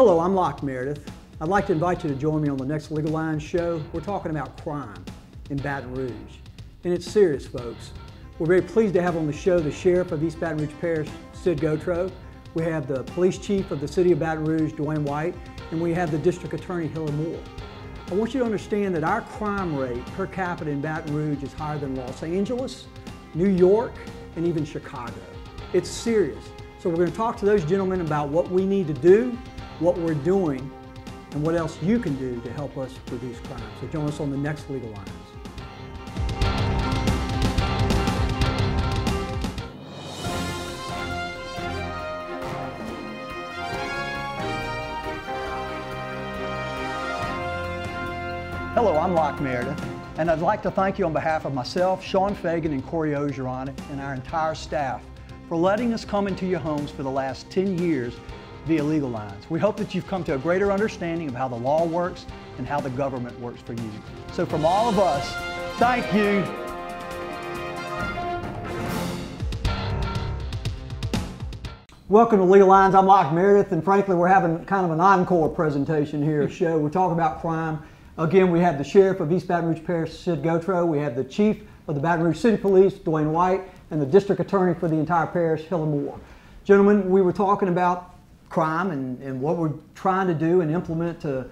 Hello, I'm Locke, Meredith. I'd like to invite you to join me on the next Legal Lines show. We're talking about crime in Baton Rouge. And it's serious, folks. We're very pleased to have on the show the Sheriff of East Baton Rouge Parish, Sid Gautreaux. We have the Police Chief of the City of Baton Rouge, Dewayne, and we have the District Attorney, Hillar. I want you to understand that our crime rate per capita in Baton Rouge is higher than Los Angeles, New York, and even Chicago. It's serious. So we're going to talk to those gentlemen about what we need to do, what we're doing, and what else you can do to help us reduce crime. So join us on the next Legal Lines. Hello, I'm Locke Meredith, and I'd like to thank you on behalf of myself, Sean Fagan, and Corey Ogeron, and our entire staff for letting us come into your homes for the last 10 years via Legal Lines. We hope that you've come to a greater understanding of how the law works and how the government works for you. So from all of us, thank you. Welcome to Legal Lines. I'm Locke Meredith, and frankly, we're having kind of an encore presentation here, a show. We're talking about crime. Again, we have the Sheriff of East Baton Rouge Parish, Sid Gautreaux. We have the Chief of the Baton Rouge City Police, Dewayne, and the District Attorney for the entire parish, Hillar. Gentlemen, we were talking about crime and what we're trying to do and implement to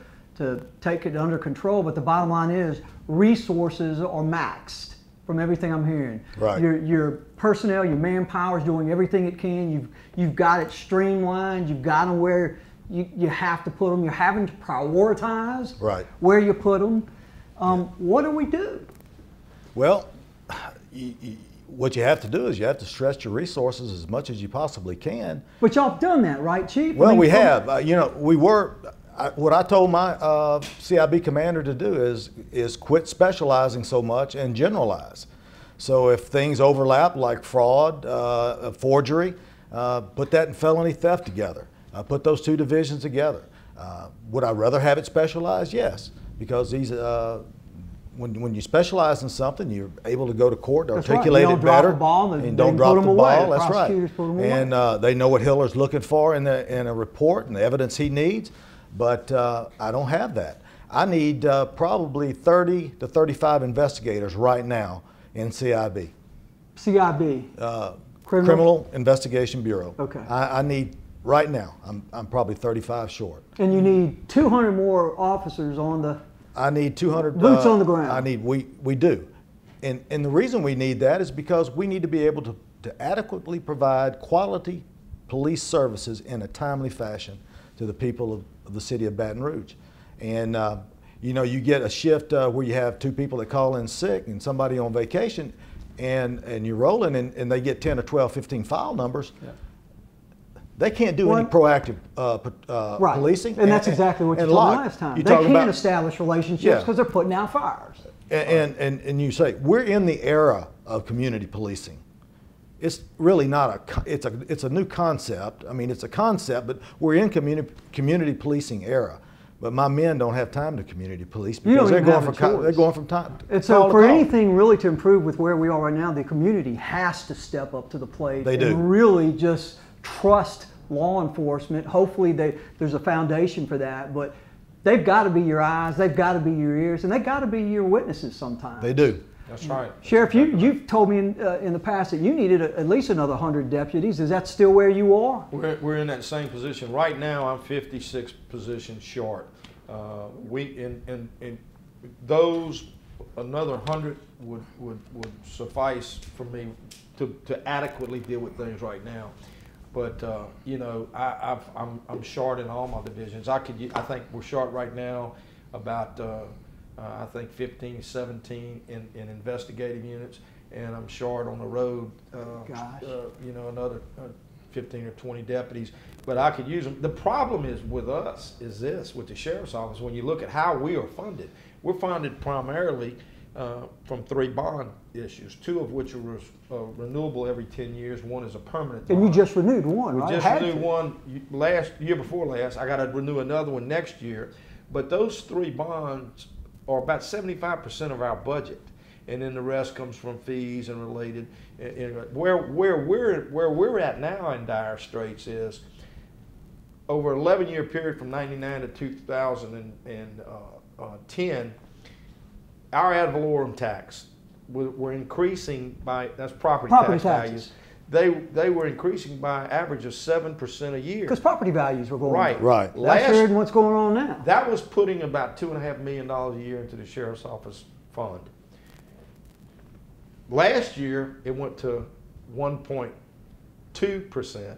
take it under control, but the bottom line is resources are maxed from everything I'm hearing. Right. Your personnel, your manpower is doing everything it can. You've got it streamlined. You've got them where you have to put them. You're having to prioritize where you put them. What do we do? Well, what you have to do is you have to stretch your resources as much as you possibly can. But y'all have done that, right, Chief? Well, we have. What I told my CIB commander to do is quit specializing so much and generalize. So if things overlap like fraud, forgery, put that and felony theft together. Put those two divisions together. Would I rather have it specialized? Yes, because these when you specialize in something, you're able to go to court to articulate it better. And don't drop the ball. That's right. And they know what Hillar's looking for in a report and the evidence he needs. But I don't have that. I need probably 30 to 35 investigators right now in CIB. CIB? Criminal Investigation Bureau. Okay. I need, right now, I'm probably 35 short. And you need 200 more officers on the... I need 200 boots on the ground. We do. And the reason we need that is because we need to be able to adequately provide quality police services in a timely fashion to the people of the city of Baton Rouge. And you know, you get a shift where you have two people that call in sick and somebody on vacation, and you're rolling and they get 10 or 12, 15 file numbers. Yeah. They can't do any proactive policing. And that's exactly what you told me last time. They can't establish relationships because they're putting out fires. And you say, we're in the era of community policing. It's really not it's a new concept. I mean, it's a concept, but we're in community policing era. But my men don't have time to community police because they're going from time. And so for anything really to improve with where we are right now, the community has to step up to the plate. They do. And really just trust law enforcement. Hopefully there's a foundation for that, but they've got to be your eyes, they've got to be your ears, and they've got to be your witnesses sometimes. They do. That's right. Sheriff, you've told me in the past that you needed at least another 100 deputies. Is that still where you are? We're in that same position. Right now, I'm 56 positions short. Those, another 100 would suffice for me to adequately deal with things right now. But you know, I'm short in all my divisions. I think we're short right now about I think 15, 17 in investigative units, and I'm short on the road. You know, another 15 or 20 deputies. But I could use them. The problem is with us is this, with the sheriff's office. When you look at how we are funded, we're funded primarily from 3 bond issues, 2 of which are renewable every 10 years. 1 is a permanent bond. And you just renewed one, right? We just renewed one year before last. I got to renew another one next year. But those 3 bonds are about 75% of our budget, and then the rest comes from fees and related. Where we're at now in dire straits is over an 11-year period from 99 to 2010, our ad valorem tax were increasing by, that's property tax values. They were increasing by an average of 7% a year. Because property values were going up. Right. That's weird what's going on now. That was putting about $2.5 million a year into the sheriff's office fund. Last year, it went to 1.2%.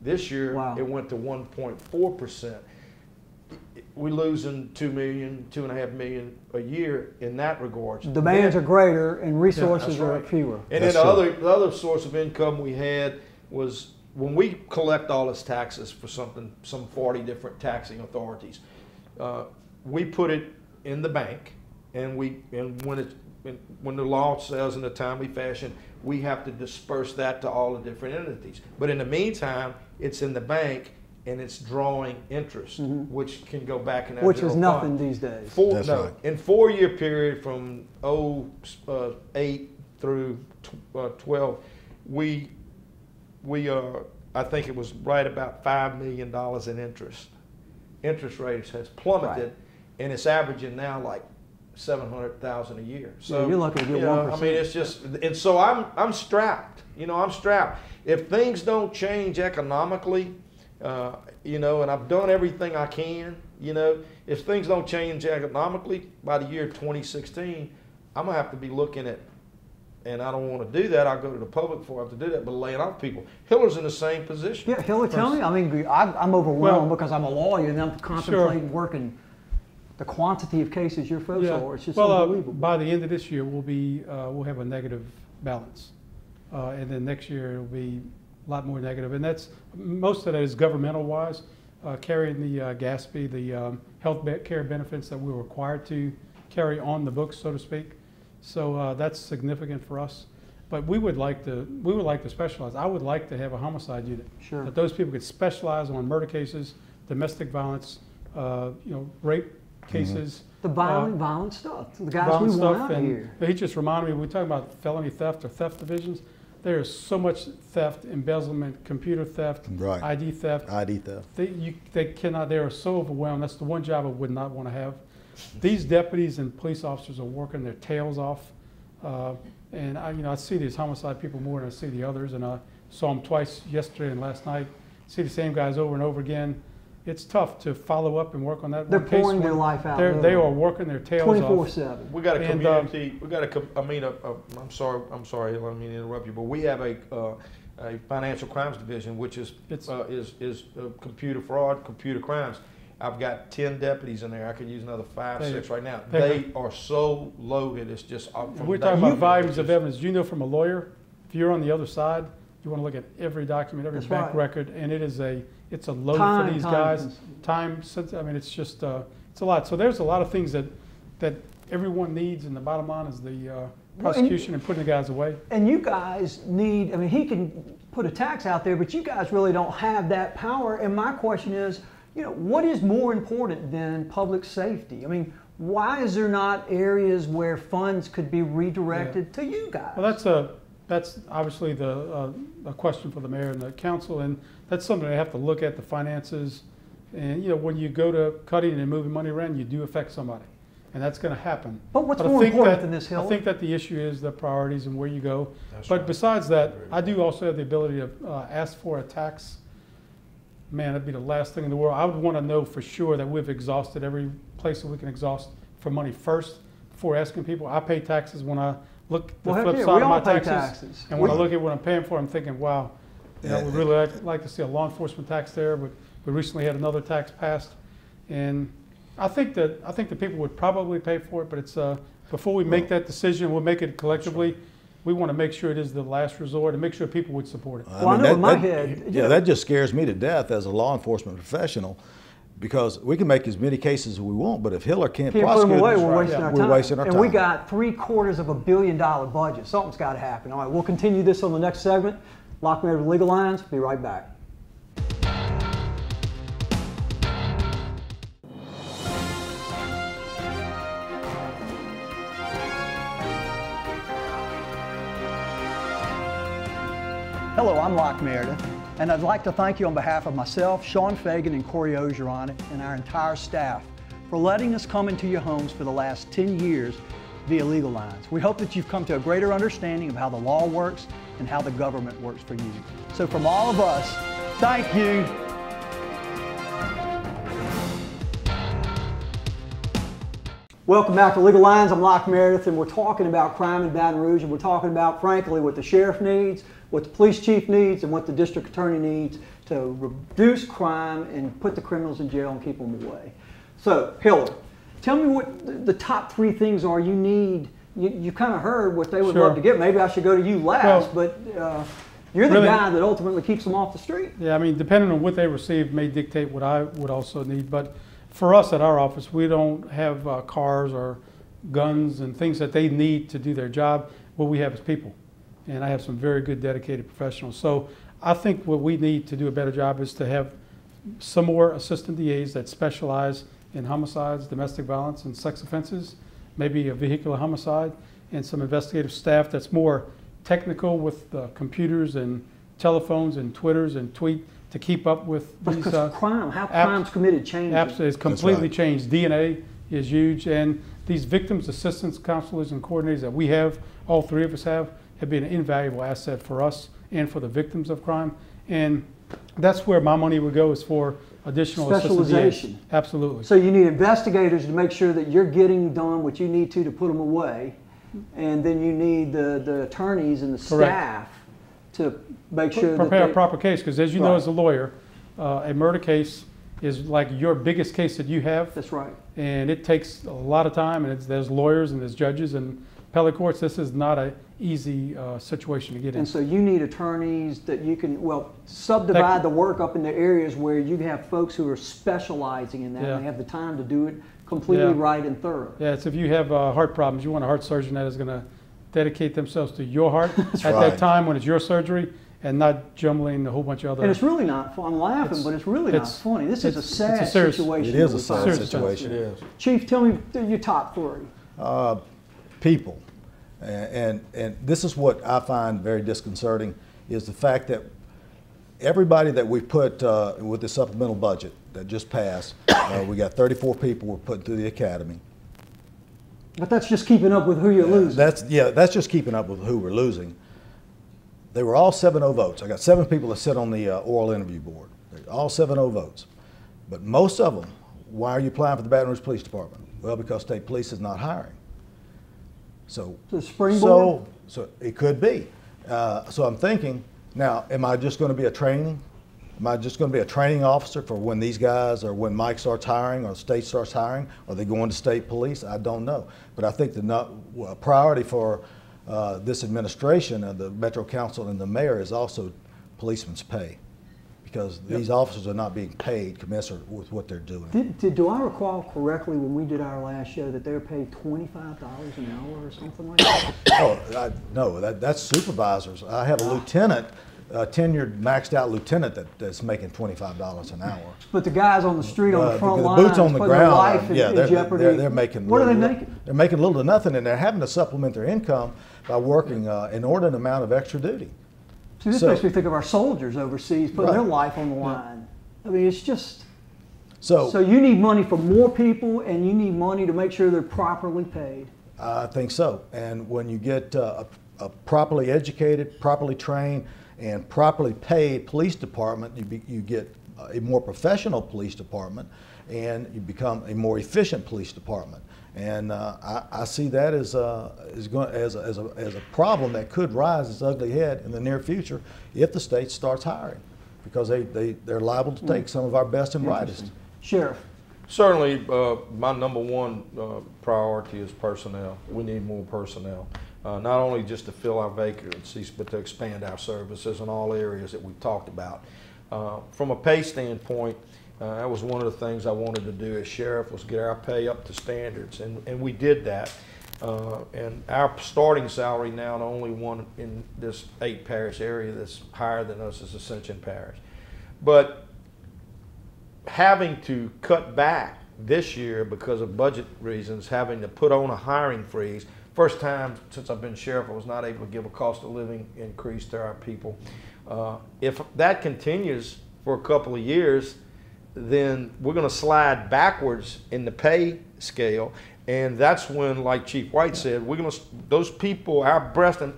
This year, it went to 1.4%. We're losing $2 million, $2.5 million a year in that regard. Demands are greater and resources are fewer. And then the other source of income we had was when we collect all this taxes for some 40 different taxing authorities, we put it in the bank, and when the law says in a timely fashion, we have to disperse that to all the different entities. But in the meantime, it's in the bank and it's drawing interest, which can go back in that which is nothing fund. These days. In 4-year period from 08 through 12, we I think it was right about $5 million in interest. Interest rates has plummeted, and it's averaging now like $700,000 a year. So you're lucky to get 1%. I mean, it's just, and so I'm strapped. I'm strapped. If things don't change economically, and I've done everything I can, if things don't change economically by the year 2016, I'm gonna have to be looking at, and I don't want to do that. I'll go to the public before I have to do that, but laying off people. Hillar's in the same position. Yeah, Hillar, tell me. I mean, I'm overwhelmed because I'm a lawyer and I'm contemplating working. The quantity of cases your folks are, it's just unbelievable. By the end of this year, we'll have a negative balance, and then next year it'll be a lot more negative. And most of that is governmental wise, carrying the GASP, the health care benefits that we're required to carry on the books, so to speak. So that's significant for us. But we would like to specialize. I would like to have a homicide unit. Sure. That those people could specialize on murder cases, domestic violence, rape cases. The violent stuff. The guys we want out here. He just reminded me, we talk about felony theft or theft divisions. There is so much theft, embezzlement, computer theft, ID theft. They cannot, they are so overwhelmed. That's the one job I would not want to have. These deputies and police officers are working their tails off. And I see these homicide people more than I see the others. And I saw them twice yesterday and last night. See the same guys over and over again. It's tough to follow up and work on that. They're pouring their life out. They are working their tails 24/7. We got a community. I'm sorry. I don't mean to interrupt you, but we have a financial crimes division, which is computer fraud, computer crimes. I've got 10 deputies in there. I could use another 5, 6 right now. They are so loaded. It's just. We're talking about volumes of evidence. You know, from a lawyer, if you're on the other side, you want to look at every document, every bank record, and it's a load for these guys. Time, I mean, it's just it's a lot. So there's a lot of things that everyone needs, and the bottom line is the prosecution and putting the guys away. And you guys need. I mean, he can put a tax out there, but you guys really don't have that power. And my question is, what is more important than public safety? I mean, why is there not areas where funds could be redirected to you guys? Well, that's obviously a question for the mayor and the council, and that's something they have to look at, the finances. And when you go to cutting and moving money around, you do affect somebody, and that's going to happen. But what's more important than this, Hillar? I think that the issue is the priorities and where you go. But besides that, I do also have the ability to ask for a tax. Man, that'd be the last thing in the world. I would want to know for sure that we've exhausted every place that we can exhaust for money first before asking people. I pay taxes when I look at the flip side of my taxes. And when I look at what I'm paying for, I'm thinking, wow, we'd really like to see a law enforcement tax there, but we recently had another tax passed. And I think the people would probably pay for it, but it's before we make that decision, we'll make it collectively. We want to make sure it is the last resort and make sure people would support it. Well, I know in my head. Yeah, that just scares me to death as a law enforcement professional, because we can make as many cases as we want, but if Hillar can't prosecute them, we're wasting our time. And we got $750 million budget. Something's got to happen. All right, we'll continue this on the next segment. Locke, Meredith, Legal Lines. Be right back. Hello, I'm Locke Meredith. And I'd like to thank you on behalf of myself, Sean Fagan, and Corey Ogeron, and our entire staff for letting us come into your homes for the last 10 years via Legal Lines. We hope that you've come to a greater understanding of how the law works and how the government works for you. So from all of us, thank you. Welcome back to Legal Lines. I'm Locke, Meredith, and we're talking about crime in Baton Rouge, and we're talking about, frankly, what the sheriff needs, what the police chief needs, and what the district attorney needs to reduce crime and put the criminals in jail and keep them away. So, Hillar, tell me what the top 3 things are you need. You kind of heard what they would love to get. Maybe I should go to you last, but you're the guy that ultimately keeps them off the street. Yeah, I mean, depending on what they receive may dictate what I would also need. But for us at our office, we don't have cars or guns and things that they need to do their job. What we have is people. And I have some very good, dedicated professionals. So I think what we need to do a better job is to have some more assistant DAs that specialize in homicides, domestic violence, and sex offenses, maybe a vehicular homicide, and some investigative staff that's more technical with computers and telephones and Twitters and tweet to keep up with these crime, how crime's committed changes. It's completely changed. DNA is huge, and these victims assistance counselors and coordinators that we have, all 3 of us have been an invaluable asset for us and for the victims of crime. And that's where my money would go, is for additional specialization. DAs. Absolutely. So you need investigators to make sure that you're getting done what you need to put them away, and then you need the attorneys and the staff to make sure prepare a proper case, because as you know as a lawyer, a murder case is like your biggest case that you have. That's right. And it takes a lot of time, and there's lawyers and there's judges and appellate courts. This is not an easy situation to get in. And so you need attorneys that you can, subdivide the work up into areas where you have folks who are specializing in that, and they have the time to do it completely right and thorough. Yeah, it's if you have heart problems, you want a heart surgeon that is going to dedicate themselves to your heart at that time when it's your surgery, and not jumbling a whole bunch of other. And it's really not fun. I'm laughing, but it's really not funny. This is a sad situation. It is a sad situation. It is. Chief, tell me your top 3. People. And this is what I find very disconcerting, is the fact that everybody that we put with the supplemental budget that just passed, we got 34 people we're putting through the academy. But that's just keeping up with who you're losing. That's just keeping up with who we're losing. They were all 7-0 votes. I got 7 people that sit on the oral interview board. They're all 7-0 votes. But most of them, why are you applying for the Baton Rouge Police Department? Well, because state police is not hiring. So it could be. So I'm thinking, now, am I just going to be a training? Am I just going to be a training officer for when these guys, or when Mike starts hiring, or the state starts hiring? Are they going to state police? I don't know. But I think the priority for this administration and the Metro Council and the mayor is also policemen's pay, because these officers are not being paid commensurate with what they're doing. Do I recall correctly when we did our last show that they were paid $25 an hour or something like that? No, that's supervisors. I have a lieutenant, a tenured, maxed out lieutenant that's making $25 an hour. But the guys on the street on the front line, the boots on the ground, in jeopardy. They're making. What are they making? They're making little to nothing, and they're having to supplement their income by working an inordinate amount of extra duty. See, this makes me think of our soldiers overseas putting their life on the line. I mean, it's just. So you need money for more people, and you need money to make sure they're properly paid. I think so. And when you get a properly educated, properly trained, and properly paid police department, you get a more professional police department, and you become a more efficient police department. And I see that as a problem that could rise its ugly head in the near future if the state starts hiring, because they're liable to take some of our best and brightest. Sheriff. Certainly, my number 1 priority is personnel. We need more personnel. Not only just to fill our vacancies, but to expand our services in all areas that we've talked about. From a pay standpoint, that was one of the things I wanted to do as sheriff, was get our pay up to standards, and we did that. And our starting salary now, the only one in this 8 parish area that's higher than us, is Ascension Parish. But having to cut back this year because of budget reasons, having to put on a hiring freeze. First time since I've been sheriff, I was not able to give a cost of living increase to our people. If that continues for a couple of years, then we're going to slide backwards in the pay scale. And that's when, like Chief White said, those people, our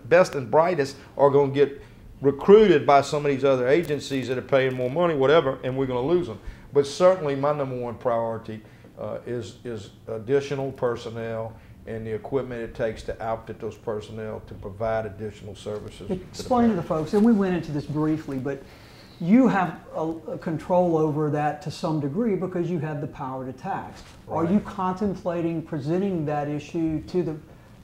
best and brightest, are going to get recruited by some of these other agencies that are paying more money, whatever, and we're going to lose them. But certainly my number one priority is additional personnel and the equipment it takes to outfit those personnel to provide additional services. Explain to the folks, and we went into this briefly, but you have a control over that to some degree because you have the power to tax. Right. Are you contemplating presenting that issue to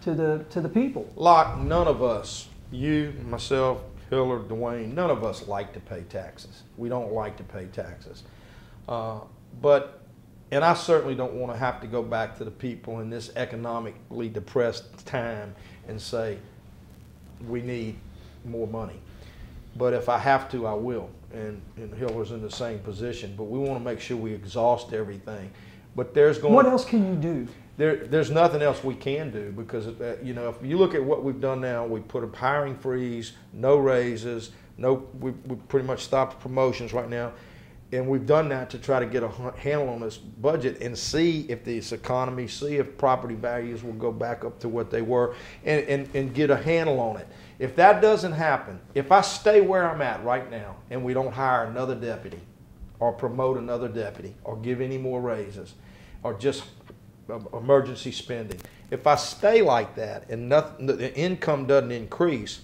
the people? Locke, none of us, you, myself, Hillar, Dewayne, none of us like to pay taxes. We don't like to pay taxes. And I certainly don't want to have to go back to the people in this economically depressed time and say, we need more money. But if I have to, I will. And Hillar's in the same position. But we want to make sure we exhaust everything. But there's going. What else can you do? There's nothing else we can do because you know, if you look at what we've done now, we put a hiring freeze, no raises, we pretty much stopped promotions right now. And we've done that to try to get a handle on this budget and see if this economy, see if property values will go back up to what they were, and get a handle on it. If that doesn't happen, if I stay where I'm at right now and we don't hire another deputy or promote another deputy or give any more raises or just emergency spending, if I stay like that and the income doesn't increase,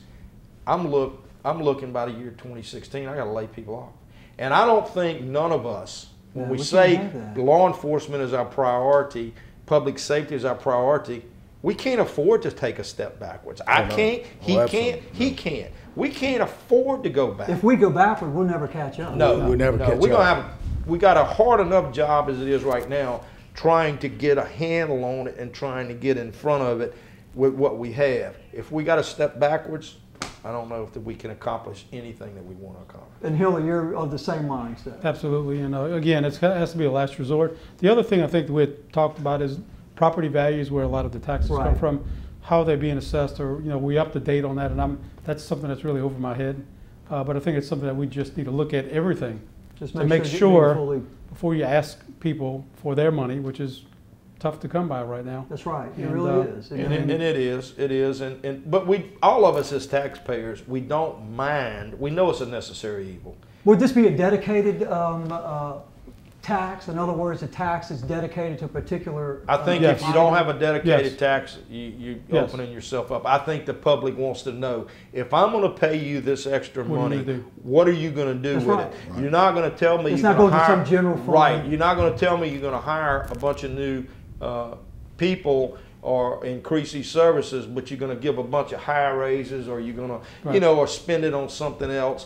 I'm looking by the year 2016, I got to lay people off. And I don't think none of us, when we say law enforcement is our priority, public safety is our priority, we can't afford to take a step backwards. I can't, he can't, he can't. We can't afford to go back. If we go backward, we'll never catch up. No, we'll never catch up. We got a hard enough job as it is right now trying to get a handle on it and trying to get in front of it with what we have. If we got to step backwards, I don't know if we can accomplish anything that we want to accomplish. And Hillar, you're of the same mindset. Absolutely. And again, it has to be a last resort. The other thing I think that we had talked about is property values, where a lot of the taxes come from, how they're being assessed, or we up to date on that. And that's something that's really over my head. But I think it's something that we just need to look at everything just to make sure before you ask people for their money, which is tough to come by right now. That's right. It really is. And it is. But all of us as taxpayers, we don't mind. We know it's a necessary evil. Would this be a dedicated tax? In other words, a tax is dedicated to a particular. I think if you don't have a dedicated tax, you're opening yourself up. I think the public wants to know, if I'm going to pay you this extra money, what are you going to do with it? You're not going to tell me it's not going to some general fund. Right. You're not going to tell me you're going to hire a bunch of new people or increase these services, but you're going to give a bunch of higher raises, or you're going to, or spend it on something else.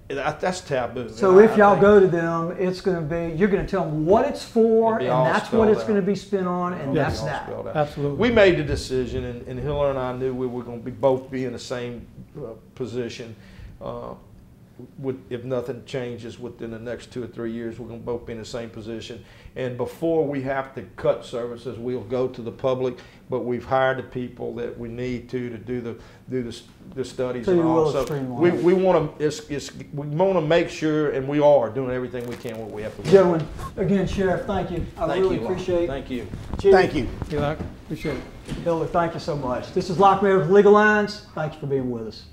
That's taboo. So if y'all go to them, it's going to be, you're going to tell them what it's for, and that's what it's going to be spent on, and that's that. Absolutely. We made the decision, and Hillar and I knew we were going to both be in the same position. If nothing changes within the next 2 or 3 years, we're going to both be in the same position. And before we have to cut services, we'll go to the public. But we've hired the people that we need to do the studies and all. So we want to make sure, and we are doing everything we can what we have to do. Gentlemen, again, Sheriff, thank you. I really appreciate it. Thank you. Chief. Thank you. Locke, appreciate it. Hillar, thank you so much. This is Locke Meredith with Legal Lines. Thank you for being with us.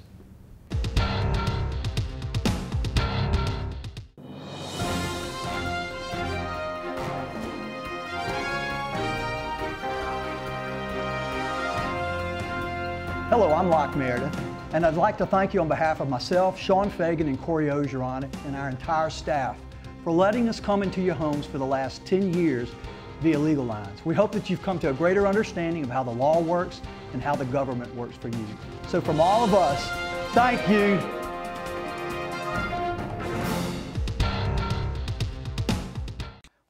Hello, I'm Locke Meredith, and I'd like to thank you on behalf of myself, Sean Fagan, and Corey Ogeron, and our entire staff for letting us come into your homes for the last 10 years via Legal Lines. We hope that you've come to a greater understanding of how the law works and how the government works for you. So from all of us, thank you.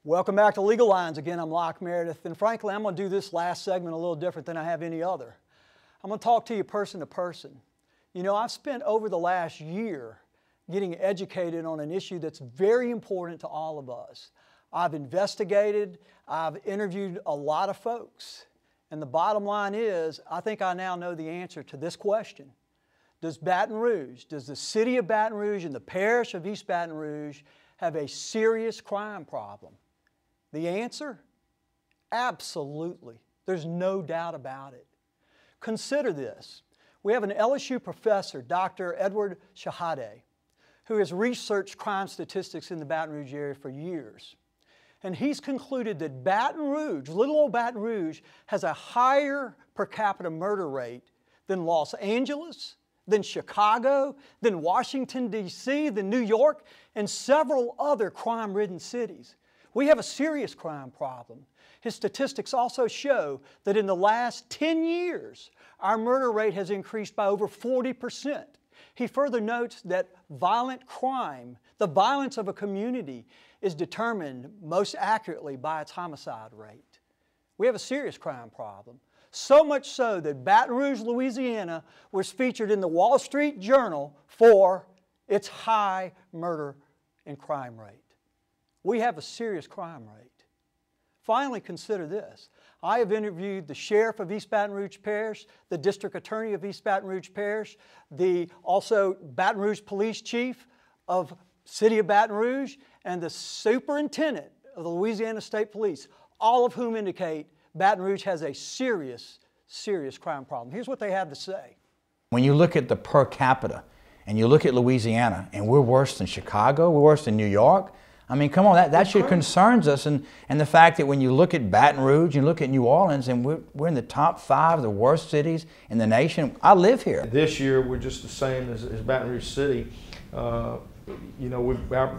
Welcome back to Legal Lines. Again, I'm Locke Meredith, and frankly, I'm going to do this last segment a little different than I have any other. I'm going to talk to you person to person. I've spent over the last year getting educated on an issue that's very important to all of us. I've investigated, I've interviewed a lot of folks, and the bottom line is, I think I now know the answer to this question. does Baton Rouge, does the city of Baton Rouge and the parish of East Baton Rouge have a serious crime problem? The answer? Absolutely. There's no doubt about it. Consider this. We have an LSU professor, Dr. Edward Shahade, who has researched crime statistics in the Baton Rouge area for years. And he's concluded that Baton Rouge, little old Baton Rouge, has a higher per capita murder rate than Los Angeles, than Chicago, than Washington, D.C., than New York, and several other crime-ridden cities. We have a serious crime problem. His statistics also show that in the last 10 years, our murder rate has increased by over 40%. He further notes that violent crime, the violence of a community, is determined most accurately by its homicide rate. We have a serious crime problem. So much so that Baton Rouge, Louisiana was featured in the Wall Street Journal for its high murder and crime rate. We have a serious crime rate. Finally, consider this. I have interviewed the sheriff of East Baton Rouge Parish, the district attorney of East Baton Rouge Parish, also Baton Rouge police chief of City of Baton Rouge, and the superintendent of the Louisiana State Police, all of whom indicate Baton Rouge has a serious, serious crime problem. Here's what they have to say. When you look at the per capita and you look at Louisiana, and we're worse than Chicago, we're worse than New York, I mean, come on, that should concerns us. And the fact that when you look at Baton Rouge, you look at New Orleans, and we're in the top 5 of the worst cities in the nation. I live here. This year, we're just the same as Baton Rouge City. You know,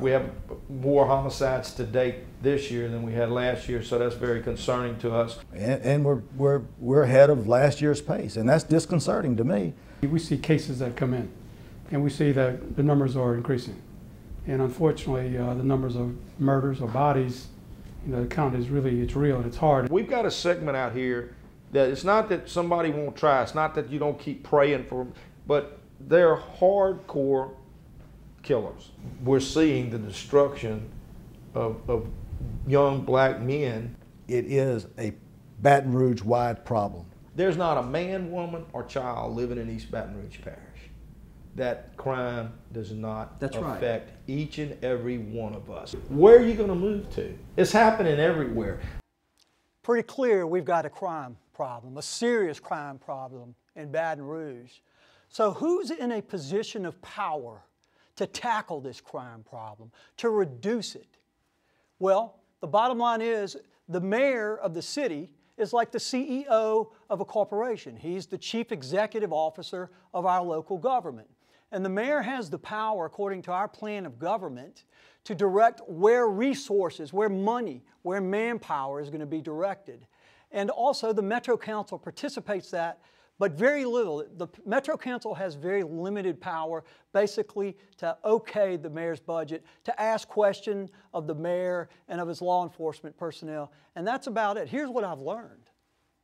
we have more homicides to date this year than we had last year, so that's very concerning to us. And we're ahead of last year's pace, and that's disconcerting to me. We see cases that come in, and we see that the numbers are increasing. And unfortunately, the numbers of murders or bodies, you know, the count is really, it's real and it's hard. We've got a segment out here that it's not that somebody won't try, it's not that you don't keep praying for them, but they're hardcore killers. We're seeing the destruction of young black men. It is a Baton Rouge-wide problem. There's not a man, woman, or child living in East Baton Rouge Parish that crime does not affect each and every one of us. Where are you going to move to? It's happening everywhere. Pretty clear we've got a crime problem, a serious crime problem in Baton Rouge. So who's in a position of power to tackle this crime problem, to reduce it? Well, the bottom line is the mayor of the city is like the CEO of a corporation. He's the chief executive officer of our local government. And the mayor has the power, according to our plan of government, to direct where resources, where money, where manpower is going to be directed. And also the Metro Council participates that, but very little. The Metro Council has very limited power, basically to okay the mayor's budget, to ask questions of the mayor and of his law enforcement personnel. And that's about it. Here's what I've learned.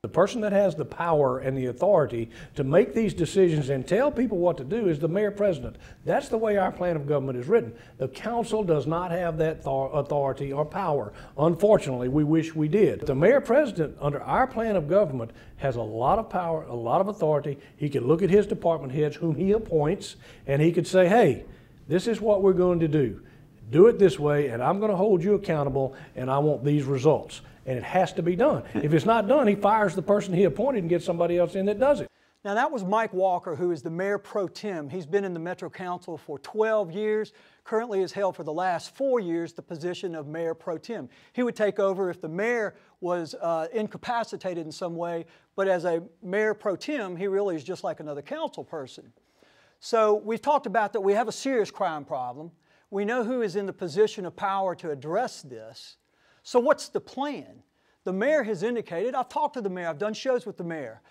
The person that has the power and the authority to make these decisions and tell people what to do is the mayor-president. That's the way our plan of government is written. The council does not have that authority or power. Unfortunately, we wish we did. The mayor-president, under our plan of government, has a lot of power, a lot of authority. He can look at his department heads, whom he appoints, and he could say, hey, this is what we're going to do. Do it this way, and I'm going to hold you accountable, and I want these results. And it has to be done. If it's not done, he fires the person he appointed and gets somebody else in that does it. Now that was Mike Walker, who is the Mayor Pro Tem. He's been in the Metro Council for 12 years, currently has held for the last 4 years the position of Mayor Pro Tem. He would take over if the mayor was incapacitated in some way, but as a Mayor Pro Tem, he really is just like another council person. So we've talked about that we have a serious crime problem. We know who is in the position of power to address this. So what's the plan? The mayor has indicated, I've talked to the mayor, I've done shows with the mayor,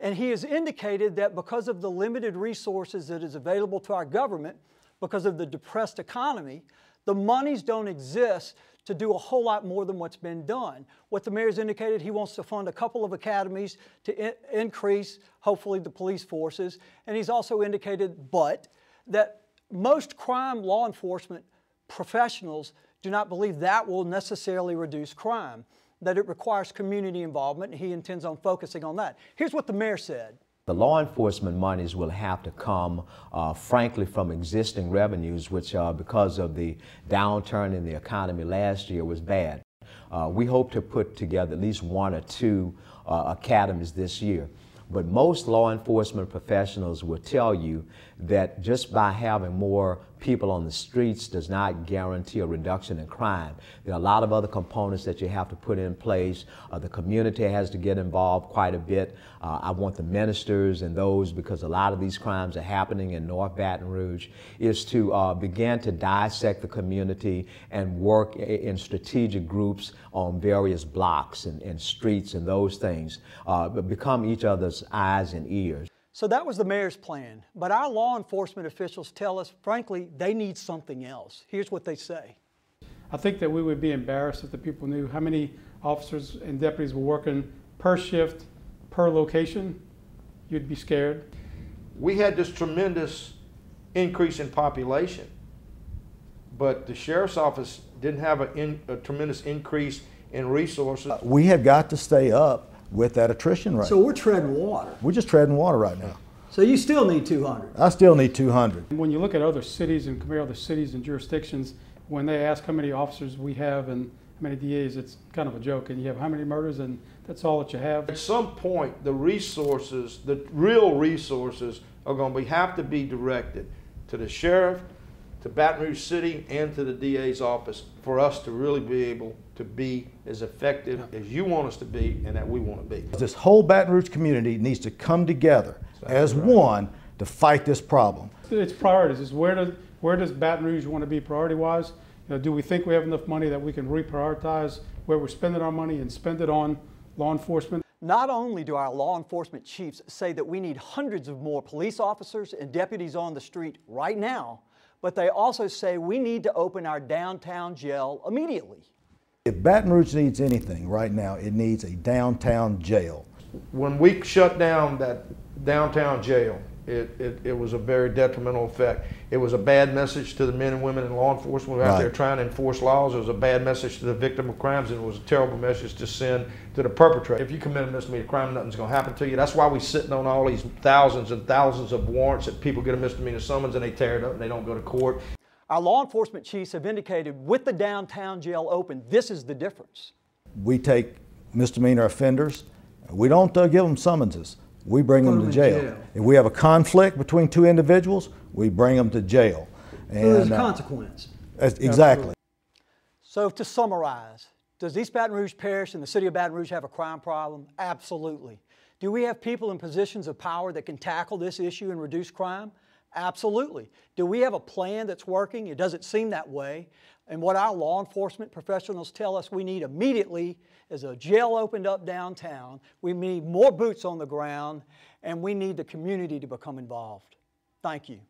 and he has indicated that because of the limited resources that is available to our government, because of the depressed economy, the monies don't exist to do a whole lot more than what's been done. What the mayor's indicated, he wants to fund a couple of academies to increase, hopefully, the police forces, and he's also indicated, that most crime law enforcement professionals do not believe that will necessarily reduce crime, that it requires community involvement, and he intends on focusing on that. Here's what the mayor said. The law enforcement monies will have to come, frankly, from existing revenues, which because of the downturn in the economy last year was bad. We hope to put together at least 1 or 2 academies this year. But most law enforcement professionals will tell you that just by having more people on the streets does not guarantee a reduction in crime. There are a lot of other components that you have to put in place. The community has to get involved quite a bit. I want the ministers and those, because a lot of these crimes are happening in North Baton Rouge, is to begin to dissect the community and work in strategic groups on various blocks and streets and those things, become each other's eyes and ears. So that was the mayor's plan, but our law enforcement officials tell us, frankly, they need something else. Here's what they say. I think that we would be embarrassed if the people knew how many officers and deputies were working per shift, per location. You'd be scared. We had this tremendous increase in population, but the sheriff's office didn't have a tremendous increase in resources. We have got to stay up with that attrition rate. So we're treading water. We're just treading water right now. So you still need 200. I still need 200. When you look at other cities and compare other cities and jurisdictions, when they ask how many officers we have and how many DAs, it's kind of a joke. And you have how many murders, and that's all that you have. At some point, the resources, the real resources, are going to have to be directed to the sheriff, to Baton Rouge City, and to the DA's office for us to really be able to be as effective as you want us to be and that we want to be. This whole Baton Rouge community needs to come together as one to fight this problem. It's priorities. It's where does Baton Rouge want to be priority-wise? Do we think we have enough money that we can reprioritize where we're spending our money and spend it on law enforcement? Not only do our law enforcement chiefs say that we need hundreds of more police officers and deputies on the street right now, but they also say we need to open our downtown jail immediately. If Baton Rouge needs anything right now, it needs a downtown jail. When we shut down that downtown jail, it was a very detrimental effect. It was a bad message to the men and women in law enforcement who were out there trying to enforce laws. It was a bad message to the victim of crimes, and it was a terrible message to send to the perpetrator. If you commit a misdemeanor crime, nothing's going to happen to you. That's why we're sitting on all these thousands and thousands of warrants that people get a misdemeanor summons and they tear it up and they don't go to court. Our law enforcement chiefs have indicated with the downtown jail open, this is the difference. We take misdemeanor offenders, we don't give them summonses, we bring them to jail. If we have a conflict between 2 individuals, we bring them to jail. And so there's a consequence. Exactly. So to summarize, does East Baton Rouge Parish and the city of Baton Rouge have a crime problem? Absolutely. Do we have people in positions of power that can tackle this issue and reduce crime? Absolutely. Do we have a plan that's working? It doesn't seem that way. And what our law enforcement professionals tell us we need immediately is a jail opened up downtown. We need more boots on the ground, and we need the community to become involved. Thank you.